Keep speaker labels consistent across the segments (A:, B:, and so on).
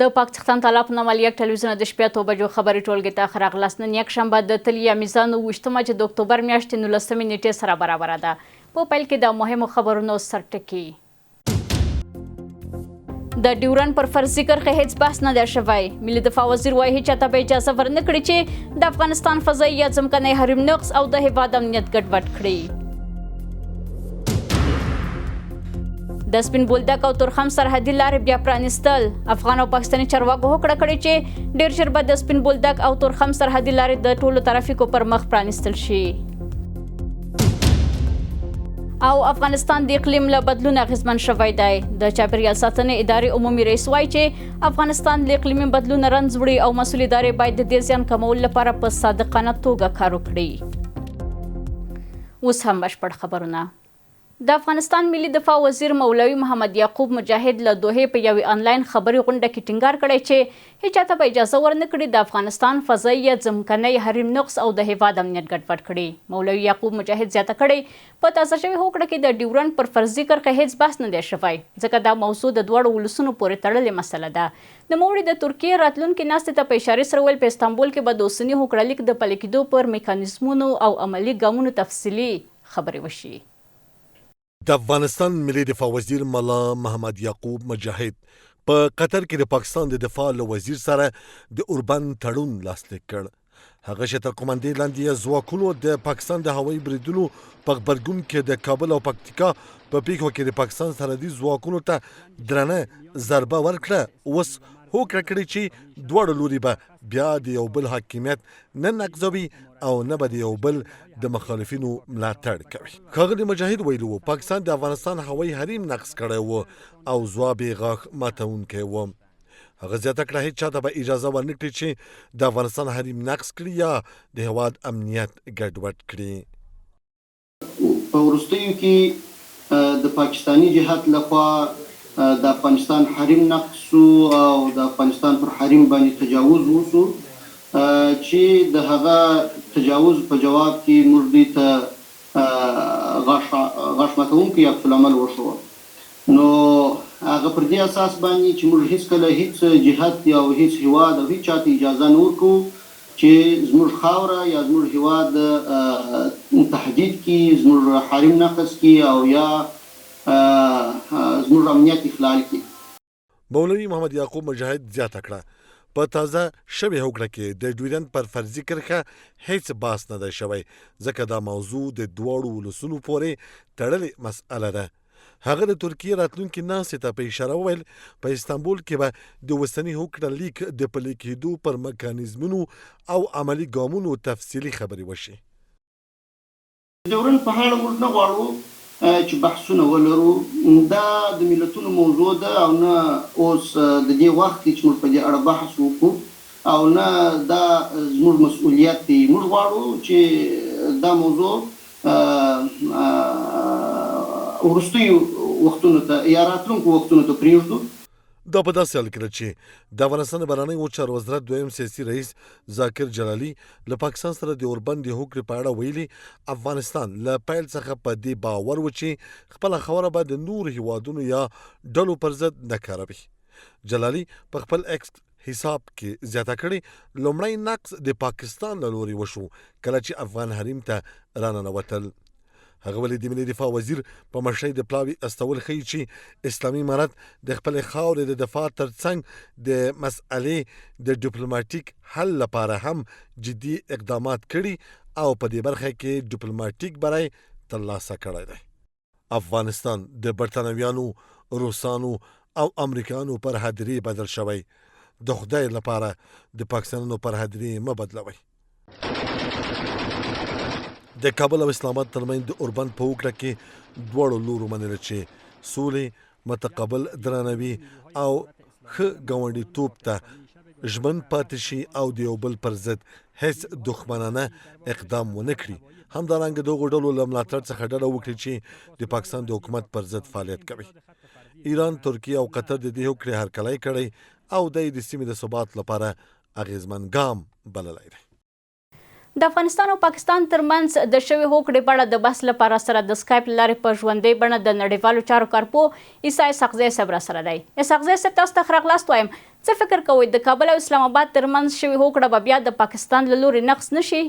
A: د پاکستان طالا په نامه یک ټلویزیون د شپې 8 بجو خبري ټولګي ته ښه راغلاست. نن یکشنبه د تلیا میزان 28 د اکتوبر میاشتې 19 نیټې سره برابره ده. په پیل کې د مهمو خبرونو سرټکي. د ډیورن پر فرضي کرښې هیڅ بحث نه دی شوی. ملي دفاع وزیر وایي هیڅ چاته به اجازه ورنکړي چې د افغانستان فضایي یا ځمکنی حریم نقض او د هیواد امنیت ګډوډ کړي. د سپین بولدک او تورخم سرحدي لارې بیا پرانیستل. افغان او پاکستاني چارواکو هوکړه کړې چې ډېر ژر به د سپین بولدک او تورخم سرحدي لارې د ټولو ترافیکو پر مخ پرانیستل شي. او افغانستان د اقلیم له بدلون اغېزمن شوی دی. د چاپیریال ساتنې ادارې عمومي رئیس وایي چې افغانستان له اقلیمي بدلون رنځ وړي او مسؤل ادارې باید د دې زیان کمولو لپاره په صادقانه توګه کار وکړي. اوس هم بشپړ خبرونه. د افغانستان ملي دفاع وزیر مولوي محمد یعقوب مجاهد له دوحې په یوې آنلاین خبري غونډه کې ټینګار کړی چې هیڅ چاته به اجازه ورنکړي د افغانستان فضایي یا ځمکنی حریم نقض او د هیواد امنیت ګډوډ کړي. مولوي یعقوب مجاهد زیاته کړی په تازه شوې هوکړه کې د ډیورن پر فرضي کرښې هیڅ بحث نه دی شوی ځکه دا موضوع د دواړو ولسونو پورې تړلې مسله ده. نوموړي د ترکیې راتلونکي ناستې ته په اشارې سره ویل په استانبول کې به د اوسني هوکړه لیک د پلي کېدو پر میکانیزمونو او عملي ګامونو تفصیلي خبرې وشي.
B: د افغانستان ملي دفاع وزیر ملا محمد یعقوب مجاهد په قطر کې د پاکستان د دفاع له وزیر سره د اوربند تړون لاسلیک کړ. هغه چې تر قومندې لاندې ځواکونو د پاکستان د هوایي بریدونو په غبرګون کې د کابل او پکتیکا په پیښو کې د پاکستان سرحدي ځواکونو ته درنه ضربه ورکړه. اوس هوکړه کړې چې دواړه لوري به بیا د یو بل حاکمیت نه نقضوي او نه به د یو بل د مخالفینو ملاتړ کوي. ښاغلي مجاهد ویلي وو پاکستان د افغانستان هوایي حریم نقض کړی و او ځواب یې غاښ ماتونکی و. هغه زیاته کړه هیڅ چاته به اجازه ورنکړي چې د افغانستان حریم نقض کړي یا د هیواد امنیت ګډوډ کړي.
C: په وروستیو کې د پاکستاني جهات لخوا د افغانستان حریم نقض شو او د افغانستان پر حریم باندې تجاوز وشو چې د هغه تجاوز په جواب کې موږ دوی ته غاښ ماتونکی عکس العمل وشو. نو هغه پر دې اساس باندې چې موږ هیڅکله هیڅ جهت یا هیڅ هیواد او هیڅ چاته اجازه نه ورکوو چې زموږ خاوره یا زموږ هیواد تهدید کړي، زموږ حریم نقض کړي او یا زموږ امنیت اخلال کړي.
B: مولوي محمد یعقوب مجاهد زیاته کړه په تازه شوې هوکړه کې د ډیورن پر فرضي کرښه هیڅ بحث نه دی شوی ځکه دا موضوع د دواړو ولسونو پورې تړلې مسأله ده. هغه د ترکیې راتلونکي ناستې ته په اشاره وویل په استانبول کې به د اوسني هوکړه لیک د پلي کېدو پر میکانیزمونو او عملي ګامونو تفصیلي خبرې وشي.
C: ډیورن په اړه موږ نه غواړو چې بحثونه ولرو. دا د ملتونو موضوع ده او نه اوس د دې وخت کې چې موږ په دې اړه بحث وکړو او نه دا زموږ مسؤلیت دی. موږ غواړو چې دا موضوع وروستیو وختونو ته یا راتلونکو وختونو ته پرېږدو.
B: دا په داسې حال کې چې د افغانستان د بهرنیو چارو وزارت دویم سیاسي رئیس ذاکر جلالي له پاکستان سره د اوربند د هوکړې په اړه ویلي افغانستان له پیل څخه په دې باور و چې خپله خبره به د نورو هیوادونو یا ډلو پر ضد نه کاروي. جلالي په خپل ایکس حساب کې زیاته کړې لومړی نقض د پاکستان له لوري وشو کله چې افغان حریم ته راننوتل. هغه ولې د ملي دفاع وزیر په مشرۍ د پلاوي استول ښیي چې اسلامي امارت د خپلې خاورې د دفاع ترڅنګ د مسئلې د ډیپلوماټیک حل لپاره هم جدي اقدامات کړي او په دې برخه کې ډیپلوماټیک بری ترلاسه کړی دی. افغانستان د برتانویانو، روسانو او امریکایانو پر هدرې بدل شوی. د خدای لپاره د پاکستانونو پر هدرې مه بدلوئ. د کابل او اسلام آباد ترمنځ د اوربند په هوکړه کې دواړو لورو منله چې سولې، متقابل درناوي او ښه ګاونډیتوب ته ژمن پاتې شي او د یو بل پر ضد هیڅ دښمنانه اقدام ونه کړي. همدارنګه دغو ډلو له ملاتړ څخه ډډه وکړي چې د پاکستان د حکومت پر ضد فعالیت کوي. ایران، ترکیه او قطر د دې هوکړې هرکلی کړی او د سیمې د ثبات لپاره اغیزمن ګام بللی دی.
A: د افغانستان او پاکستان ترمنځ د شوې هوکړې په اړه د بحث لپاره سره د سکایپ له لارې په ژوندۍ بڼه د نړیوالو چارو کارپوه عیسی اسحاقزی صاحب راسره دی. اسحاقزی صاحب تاسو ته ښه راغلاست وایم. څه فکر کوئ د کابل او اسلام آباد ترمنځ شوې هوکړه به بیا د پاکستان له لوري نقض نشي؟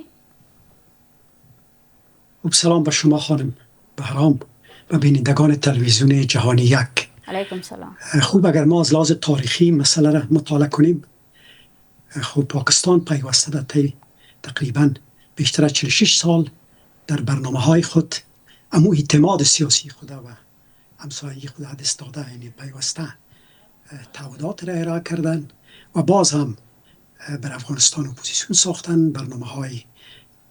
D: سلام به شما خانم بهرام و بینندگان تلویزیون جهانی یک.
A: علیکم سلام.
D: خوب اگر ما از لحاظ تاریخی مسئله را مطالعه کنیم، خب پاکستان پیوسته در طی تقریبا بیشتر از 46 سال در برنامه‌های خود امو اعتماد سیاسی خود و همسایگی خود دست داده، یعنی پیوسته تعهدات را ارائه کردن و باز هم بر افغانستان اپوزیسیون ساختن، برنامه‌های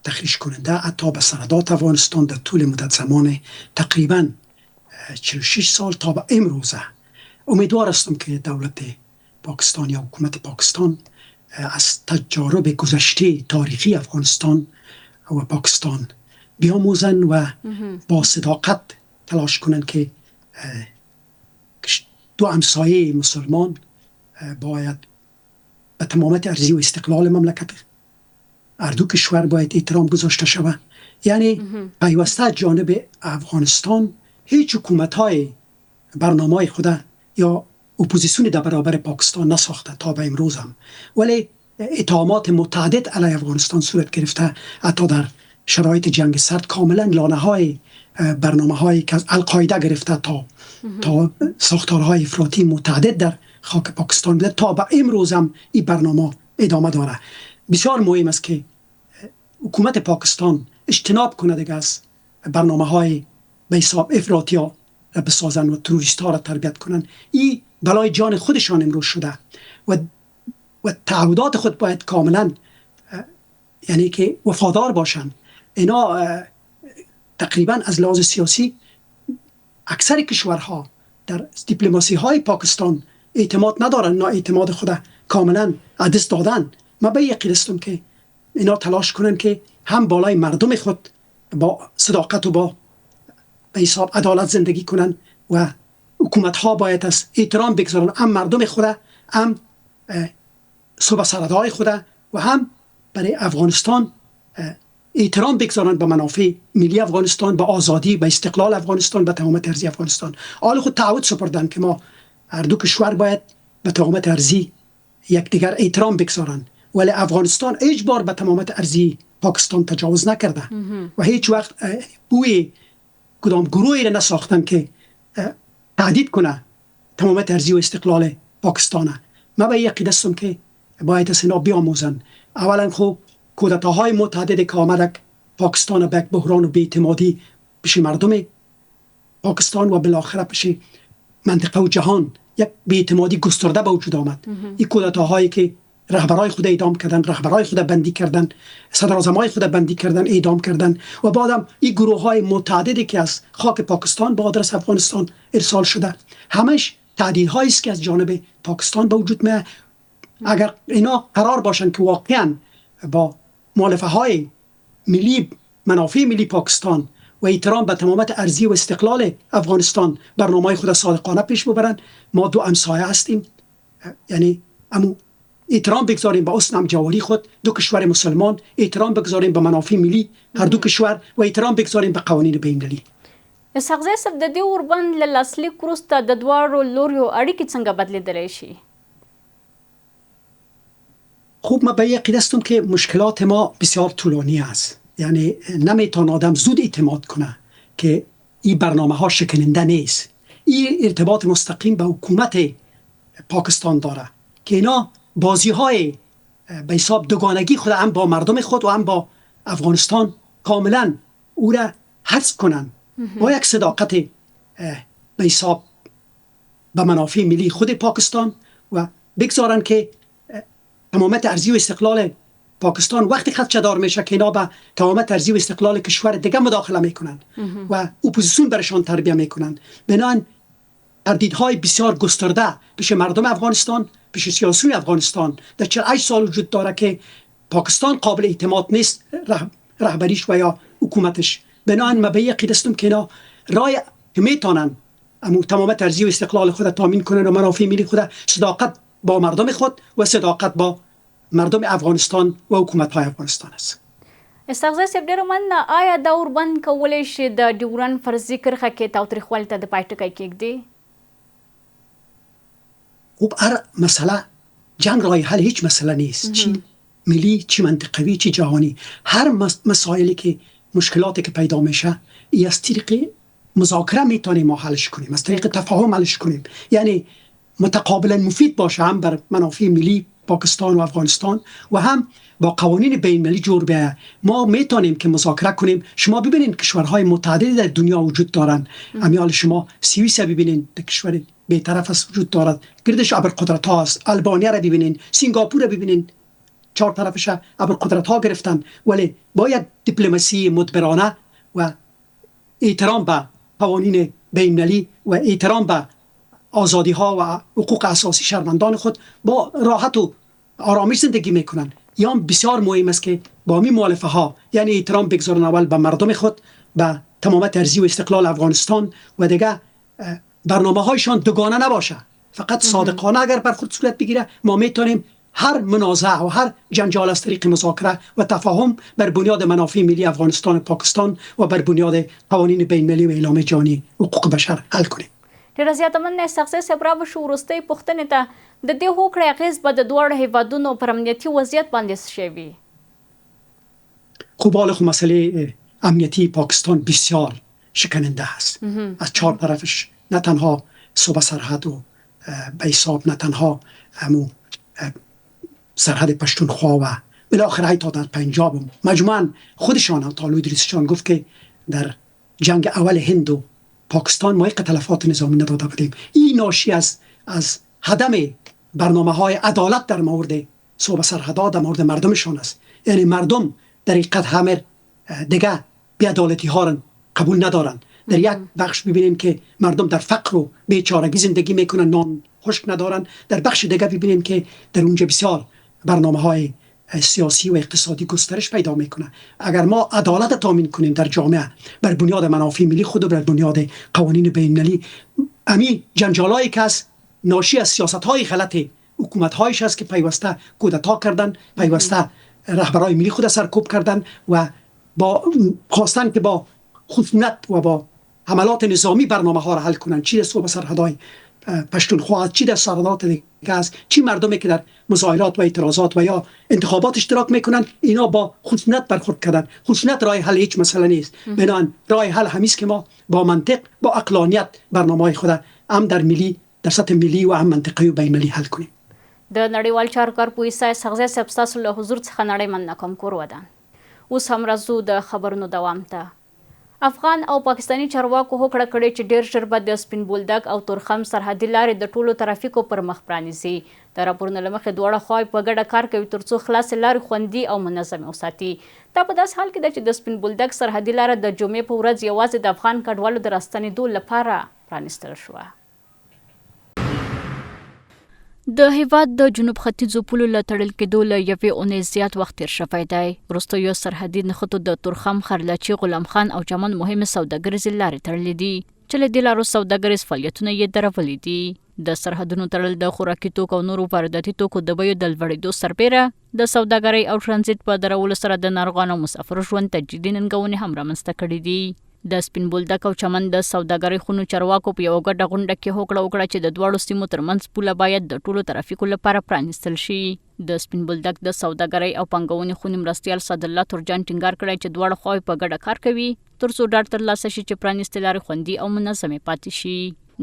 D: تخریش کننده حتی به سندات افغانستان در طول مدت زمان تقریبا 46 سال تا به امروزه. امیدوار هستم که دولت پاکستان یا حکومت پاکستان از تجارب گذشته تاریخی افغانستان و پاکستان بیاموزن و با صداقت تلاش کنن که دو همسایه مسلمان باید به تمامیت ارضی و استقلال مملکت هر دو کشور باید احترام گذاشته شود. یعنی پیوسته جانب افغانستان هیچ حکومت‌های برنامه‌های خود یا اپوزیسیون در برابر پاکستان نساخته تا به امروز هم، ولی اتهامات متعدد علیه افغانستان صورت گرفته. حتی در شرایط جنگ سرد کاملا لانه‌های برنامه‌هایی که از القاعده گرفته تا ساختارهای افراطی متعدد در خاک پاکستان بوده تا به امروز هم این برنامه ادامه داره. بسیار مهم است که حکومت پاکستان اجتناب کنه دیگه از برنامه‌های به حساب افراطی ها را بسازن و تروریست ها را تربیت کنن. این بلای جان خودشان امروز شده و تعهدات خود باید کاملا یعنی که وفادار باشن. اینا تقریبا از لحاظ سیاسی اکثر کشورها در دیپلماسی های پاکستان اعتماد ندارن، اینا اعتماد خود کاملا از دست دادن. من به یقین هستم که اینا تلاش کنن که هم بالای مردم خود با صداقت و با به حساب عدالت زندگی کنن و حکومت ها باید از احترام بگذارن هم مردم خود، هم صوبه سردهای خود و هم برای افغانستان احترام بگذارن به منافع ملی افغانستان، به آزادی، به استقلال افغانستان، به تمامیت ارضی افغانستان. حال خود تعهد سپردن که ما هر دو کشور باید به تمامیت ارضی یکدیگر احترام بگذارن، ولی افغانستان هیچ بار به تمامیت ارضی پاکستان تجاوز نکرده و هیچ وقت بوی کدام گروهی را نساختن که تهدید کنه تمامیت ارضی و استقلال پاکستان. من به یقین هستم که باید از اینا بیاموزن. اولا خب کودتاهای متعدد که آمده پاکستان به یک بحران و بی‌اعتمادی پیش مردم پاکستان و بالاخره پیش منطقه و جهان یک بی‌اعتمادی گسترده به وجود آمد. این کودتاهایی که رهبرای خود اعدام کردن، رهبرای خود بندی کردن، صدراعظمای خود بندی کردن، اعدام کردن و بعدم این گروه‌های متعددی که از خاک پاکستان به آدرس افغانستان ارسال شده، همش تهدیدهایی است که از جانب پاکستان به وجود میاد. اگر اینا قرار باشن که واقعا با مؤلفه‌های ملی، منافع ملی پاکستان و احترام به تمامیت ارضی و استقلال افغانستان برنامه‌های خود صادقانه پیش ببرن، ما دو همسایه هستیم. یعنی احترام بگذاریم به حسن همجواری خود دو کشور مسلمان، احترام بگذاریم به منافع ملی هر دو کشور و احترام بگذاریم به قوانین بین‌المللي.
A: اسحاقزی صاحب د دې اوربند له لاسلیک وروسته د دواړو لوریو اړیکې څنګه بدلیدلی شي؟
D: خوب من به یقین هستم که مشکلات ما بسیار طولانی است. یعنی نمیتونه آدم زود اعتماد کنه که این برنامه ها شکننده نیست. این ارتباط مستقیم به حکومت پاکستان داره که اینا بازی های به حساب دوگانگی خود هم با مردم خود و هم با افغانستان کاملا او را حذف کنن با یک صداقت به حساب به منافع ملی خود پاکستان و بگذارن که تمامیت ارضی و استقلال پاکستان وقتی خدشه‌دار میشه که اینا به تمامیت ارضی و استقلال کشور دیگه مداخله میکنن و اپوزیسیون برشان تربیه میکنن. بنابراین تردیدهای بسیار گسترده پیش مردم افغانستان، پیش سیاسیون افغانستان در 48 سال وجود داره که پاکستان قابل اعتماد نیست، رهبریش و یا حکومتش. بنابراین من به یقین هستم که اینا رای که میتونن تمامیت ارضی و استقلال خود تامین کنن و منافع ملی خود، صداقت با مردم خود و صداقت با مردم افغانستان و حکومت های افغانستان است.
A: استغزا صاحب ډېره مننه. آیا دا اوربند کولی شي د ډیورنډ فرضي کرښه کې تاوتریخوالي ته د پای ټکی کېږدي؟
D: خب هر مسئله جنگ راه حل هیچ مسئله نیست، چی ملی چی منطقوی چی جهانی. هر مسائلی که مشکلاتی که پیدا میشه از طریق مذاکره میتونیم ما حلش کنیم، از طریق تفاهم حلش کنیم، یعنی متقابلا مفید باشه، هم بر منافع ملی پاکستان و افغانستان و هم با قوانین بین المللی جور بیاید. ما میتونیم که مذاکره کنیم. شما ببینید کشورهای متعددی در دنیا وجود دارن. امیال شما سوئیس ببینید، در کشور بی‌طرف است وجود دارد، گردش ابرقدرت ها است. آلبانیا را ببینید، سنگاپور را ببینید، چهار طرفش ابرقدرت ها گرفتن. ولی باید دیپلماسی مدبرانه و احترام به قوانین بین المللی و احترام به آزادی ها و حقوق اساسی شهروندان خود با راحت و آرامش زندگی میکنن. یا بسیار مهم است که با می مؤلفه ها یعنی احترام بگذارن اول به مردم خود، به تمامیت ارضی و استقلال افغانستان و دیگه برنامه هایشان دوگانه نباشه، فقط صادقانه اگر بر خود صورت بگیره ما میتونیم هر منازعه و هر جنجال از طریق مذاکره و تفاهم بر بنیاد منافع ملی افغانستان و پاکستان و بر بنیاد قوانین بین المللی و اعلامه جهانی حقوق بشر حل کنیم.
A: ډېره زیاته مننه استغزا صاحب. راوشو وروستۍ پوښتنې ته، د دې هوکړې اغېز به د دواړو هیوادونو پر امنیتي وضعیت باندې څه شی وي؟
D: خب حالا مسئله امنیتی پاکستان بسیار شکننده است. از چهار طرفش نه تنها صوبه سرحد و به حساب نه تنها همو سرحد پشتونخوا و بالاخره حتی در پنجاب مجموعاً خودشان طالوی ادریسیان گفت که در جنگ اول هند و پاکستان ما یک تلفات نظامی نداده بودیم. این ناشی از عدم برنامه های عدالت در مورد صوبه سرحدها در مورد مردمشان است. یعنی مردم در حقیقت همه دیگه بی‌عدالتی ها را قبول ندارن. در یک بخش ببینیم که مردم در فقر و بیچارگی زندگی میکنن، نان خشک ندارن. در بخش دیگه ببینیم که در اونجا بسیار برنامه های سیاسی و اقتصادی گسترش پیدا میکنه. اگر ما عدالت تامین کنیم در جامعه بر بنیاد منافع ملی خود و بر بنیاد قوانین بین المللی، امی جنجالایی که است ناشی از سیاست های غلط حکومت هایش است که پیوسته کودتا کردن، پیوسته رهبرای ملی خود سرکوب کردن و با خواستن که با خشونت و با حملات نظامی برنامه ها را حل کنن، چی صوبه سرحدهای پشتونخوا، چی در سرحدات دیگه است، چی مردمی که در مظاهرات و اعتراضات و یا انتخابات اشتراک میکنن، اینا با خشونت برخورد کردن. خشونت راه حل هیچ مسئله نیست. بنابراین راه حل همیست که ما با منطق، با عقلانیت برنامه‌های خود هم در ملی، در سطح ملی و هم منطقه‌ای و بین المللی حل کنیم.
A: د نړیوال چارکار پوه ایسا استغزا صاحب ستاسو له حضور څخه نړۍ مننه کوم. کور ودان. اوس هم راځو د خبرونو دوام ته. افغان او پاکستانی چارواکو هوکړه کړې چې ډېر ژر به د سپین بولدک او تورخم سرحدي لارې د ټولو ترافیکو پر مخ پرانیزي. د راپورونو له مخې دواړه خواوې په ګډه کار کوي ترڅو خلاصې لارې خوندي او منظمې وساتي. دا په داسې حال کې ده چې د سپین بولدک سرحدي لاره د جمعې په ورځ یوازې د افغان کډوالو د راستنېدو لپاره پرانیستل شوه. د هیواد د جنوب ختیځو پولو له تړل کېدو له یوې اونۍ زیات وخت تېر شوی دی. وروستیو سرحدي نښتو د تورخم، خرلچي، غلام خان او چمن مهمې سوداګریزې لارې تړلې دي چې له دې لارو سوداګریز فعالیتونه یې درولي دي. د سرحدونو تړل د خوراکي توکو او نورو وارداتي توکو د بیو د لوړېدو سربیره د سوداګرۍ او ټرانزیټ په درولو سره د ناروغانو او مسافرو ژوند ته جدي ننګونې هم رامنځته کړي دي. د سپین بولدک او چمن د سوداګرۍ خونو چارواکو په یوه ګډه غونډه کې هوکړه وکړه چې د دواړو سیمو ترمنځ پوله باید د ټولو ترافیکو لپاره پرانیستل شي. د سپین بولدک د سوداګرۍ او پانګونې خونې مرستیال سعدالله تورجان ټینګار کړی چې دواړه خواوې په ګډه کار کوي ترڅو ډاډ ترلاسه شي چې پرانیستې لارې خوندي او منظمې پاتې شي.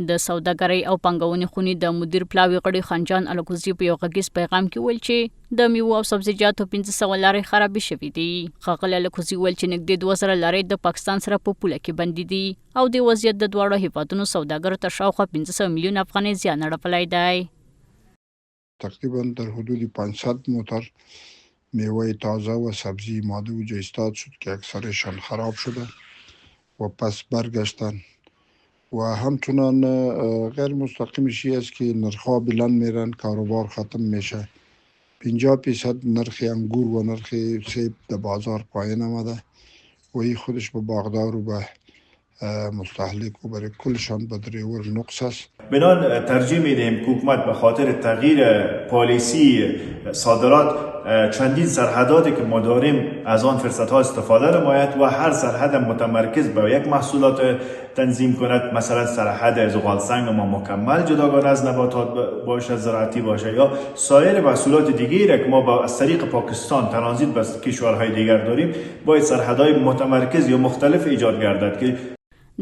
A: د سوداګرۍ او پانګونې خونې د مدیر پلاوي غړي خانجان الکوزي په یو غږیز پیغام کې ویل چې د میوو او سبزیجاتو 500 لارې خرابې شوي دي. ښاغلي الکوزي ویل چې نږدې 2000 لارې د پاکستان سره په پوله کې بندي دي او د وضعیت د دواړو هیوادونو سوداګرو ته شاوخوا 500 میلیون افغانۍ زیان اړولی دی.
E: تقریبا در حدود 500 موتر میوه تازه و سبزی ماده و ایستاد شد که اکثرشان خراب شده و پس برگشتن و همچنان غیر مستقیمش این است که نرخ‌ها بلند میرن، کاروبار ختم میشه. 50% نرخ انگور و نرخ سیب در بازار پایین آمده و این خودش به باغدار و به مستهلک و برای کلشان به دریور نقص است.
F: بنان ترجیح میدیم که حکومت به خاطر تغییر پالیسی صادرات چندین سرحداتی که ما داریم از آن فرصت‌ها استفاده نماید و هر سرحد متمرکز به یک محصولات تنظیم کند. مثلا سرحد زغال سنگ ما مکمل جداگانه از نباتات باشه، زراعتی باشه، یا سایر محصولات دیگری که ما از طریق پاکستان ترانزیت به کشورهای دیگر داریم، باید سرحدهای متمرکز یا مختلف ایجاد گردد که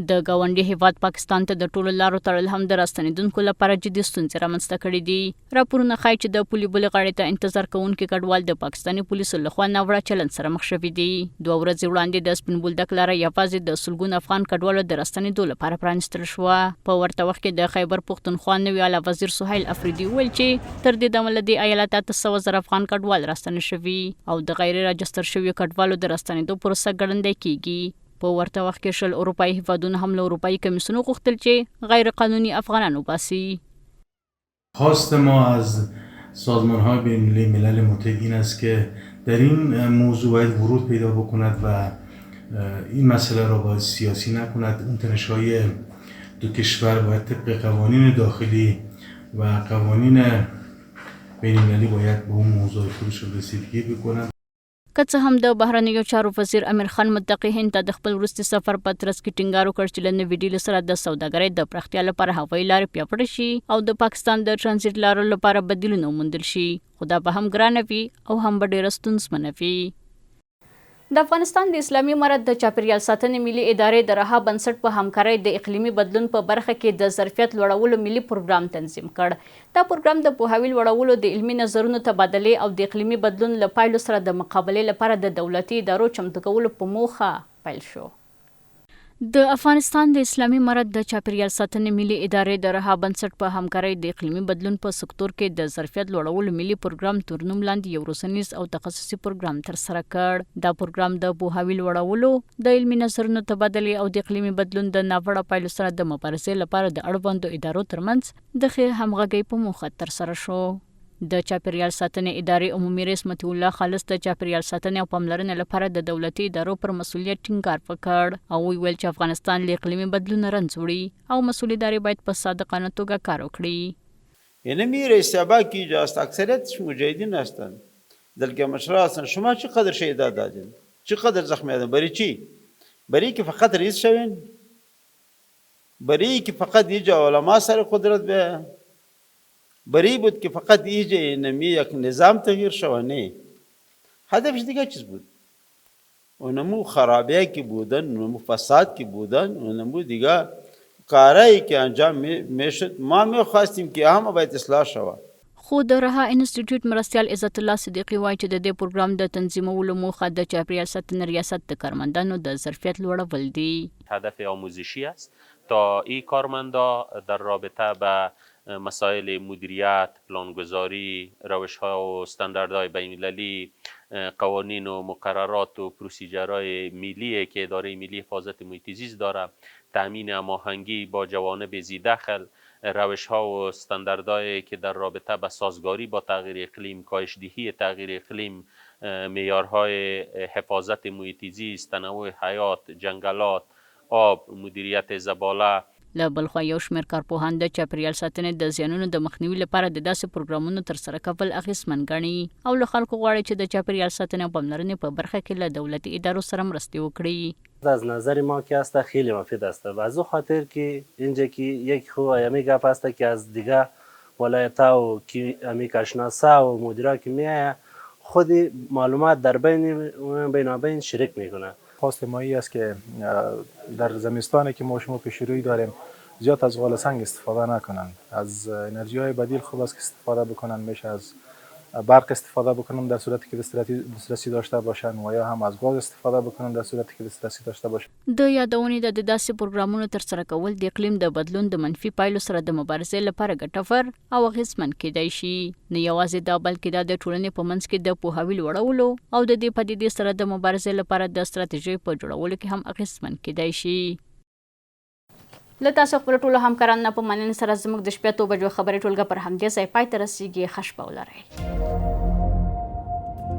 A: د ګاونډي هیواد پاکستان ته د ټولو لارو تړل هم د راستنیدونکو لپاره جدي ستونزې رامنځته کړي دي. راپورونه ښایي چې د پولي بلې غاړې ته انتظار کوونکي کډوال د پاکستاني پولیسو لخوا ناوړه چلند سره مخ شوي دي. 2 ورځې وړاندې د سپین بولدک لاره یوازې د سلګونو افغان کډوالو د راستنیدو لپاره پرانیستل شوه. په ورته وخت کې د خیبر پښتونخوا نوي اعلی وزیر سهیل افریدي وویل چې تر دې دمه له دې ایالته 800,000 افغان کډوال راستنه شوي او د غیر راجستر شوي کډوالو د راستنیدو پروسه ګړندۍ کیږي. په ورته وخت کې 10 اروپایي هیوادونه هم له اروپایي کمیسیونو غوښتل چې غیر قانوني افغانان وباسي.
G: خواست ما از سازمان‌های بین‌الملل متحد این است که در این موضوع باید ورود پیدا بکند و این مسئله را باید سیاسی نکند. اون تنش‌های دو کشور باید طبق قوانین داخلی و قوانین بین‌المللی باید به اون موضوع خودشون رسیدگی بکنند.
A: که څه هم د بهرنیو چارو وزیر امیر خان متقی هند ته د خپل وروستي سفر په ترڅ کې ټینګار وکړ چې له نوې ډیلي سره د سوداګرۍ د پراختیا لپاره هوایي لارې پیاوړې شي او د پاکستان د ټرانزیټ لارو لپاره بدیلونه وموندل شي، خو دا به هم ګرانه وي او هم به ډېره ستونزمنه وي. د افغانستان د اسلامي امارت د چاپیریال ساتنې ملي ادارې د رها بنسټ په همکارۍ د اقلیمي بدلون په برخه کې د ظرفیت لوړولو ملي پروګرام تنظیم کړ. دا پروګرام د پوهاوي لوړولو، د علمي نظرونو تبادلې او د اقلیمي بدلون له پایلو سره د مقابلې لپاره د دولتي ادارو چمتو کولو په موخه پیل شو. د افغانستان د اسلامي امارت د چاپیریال ساتنې ملي ادارې د رها بنسټ په همکارۍ د اقلیمي بدلون په سکتور کې د ظرفیت لوړولو ملي پروګرام تر نوم لاندې یو روزنیز او تخصصي پروګرام ترسره کړ. دا پروګرام د پوهاوي لوړولو، د علمي نظرونو تبادلې او د اقلیمي بدلون د ناوړه پایلو سره د مبارزې لپاره د اړوندو ادارو ترمنځ د ښې همغږۍ په موخه ترسره شو. د چاپیریال ساتنې ادارې عمومي رئیس مطیع الله خالص د چاپیریال ساتنې او پاملرنې لپاره د دولتي ادارو پر مسؤلیت ټینګار وکړ او ویل چې افغانستان له اقلیمي بدلون رنځ وړي او مسئول ادارې باید په صادقانه توګه کار وکړي.
H: یعنی میره استعبا کی جاست اکثریتش مجاهدین هستند. دلگه مشرا هستند. شما چقدر شهیدات دادین؟ چقدر زخمی دادین؟ برای چی؟ برای که فقط رئیس شوین؟ برای که فقط یه علما سر قدرت به برای بود که فقط ایجا اینمی یک نظام تغییر شو؟ نه. هدفش دیگه چیز بود؟ اونمو خرابیه که بودن، اونمو فساد که بودن، اونمو دیگه کارایی که انجام میشد. ما میخواستیم که همه باید اصلاح شود.
A: خو د رها انسټیټیوټ مرستیال عزت الله صدیقي وایي چې د دې پروګرام د تنظیمولو موخه د چاپیریال ساتنې ریاست د کارمندانو د ظرفیت لوړول دي.
I: هدف آموزشی است تا این کارمندا در رابطه با مسائل مدیریت، پلانگذاری، روش‌ها و استانداردهای بین‌المللی، قوانین و مقررات و پروسیجرهای ملی که اداره ملی حفاظت محیط زیست داره، تامین هماهنگی با جوانب ذی‌دخل، روش‌ها و استانداردهایی که در رابطه با سازگاری با تغییر اقلیم، کاهش‌دهی تغییر اقلیم، معیارهای حفاظت محیط زیست، تنوع حیات، جنگلات، آب، مدیریت زباله.
A: له بل خوا یو شمېر کارپوهان د چاپیریال ساتنې د زیانونو د مخنیوي لپاره د داسې پروګرامونو ترسره کول اغېزمن ګڼي او له خلکو غواړي چې د چاپیریال ساتنې او پاملرنې په برخه کې له دولتي ادارو سره مرستې وکړي.
J: از نظر ما که است خیلی مفید است و از او خاطر که اینجا که یک خو امی گپ است که از دیگه ولایت‌ها و که امی کشناسا و مدیرا که میآید خود معلومات در بین شریک میکنه.
K: خواست ما این است که در زمستانی که ما شما پیش روی داریم زیاد از غال سنگ استفاده نکنند. از انرژی های بدیل خوب است که استفاده بکنن، میشه از برق استفاده بکنن در صورتی که دسترسی داشته باشن و یا هم از گاز استفاده بکنن در صورتی که دسترسی داشته باشن.
A: د یادونې د داسې پروګرامونو ترسره کول د اقلیم د بدلون د منفي پایلو سره د مبارزې لپاره ګټور او اغېزمن کېدای شي. نه یوازې دا بلکې دا د ټولنې په منځ کې د پوهاوي لوړولو او د دې پدیدې سره د مبارزې لپاره د ستراتیژۍ په جوړولو کې هم اغېزمن کېدای شي. له تاسو خپل ټولو همکارانو نه په مننې سره زموږ د شپې 8 بجو خبرې ټولګه پر همدې ځای پای ته رسیږي. ښه شپه ولرئ.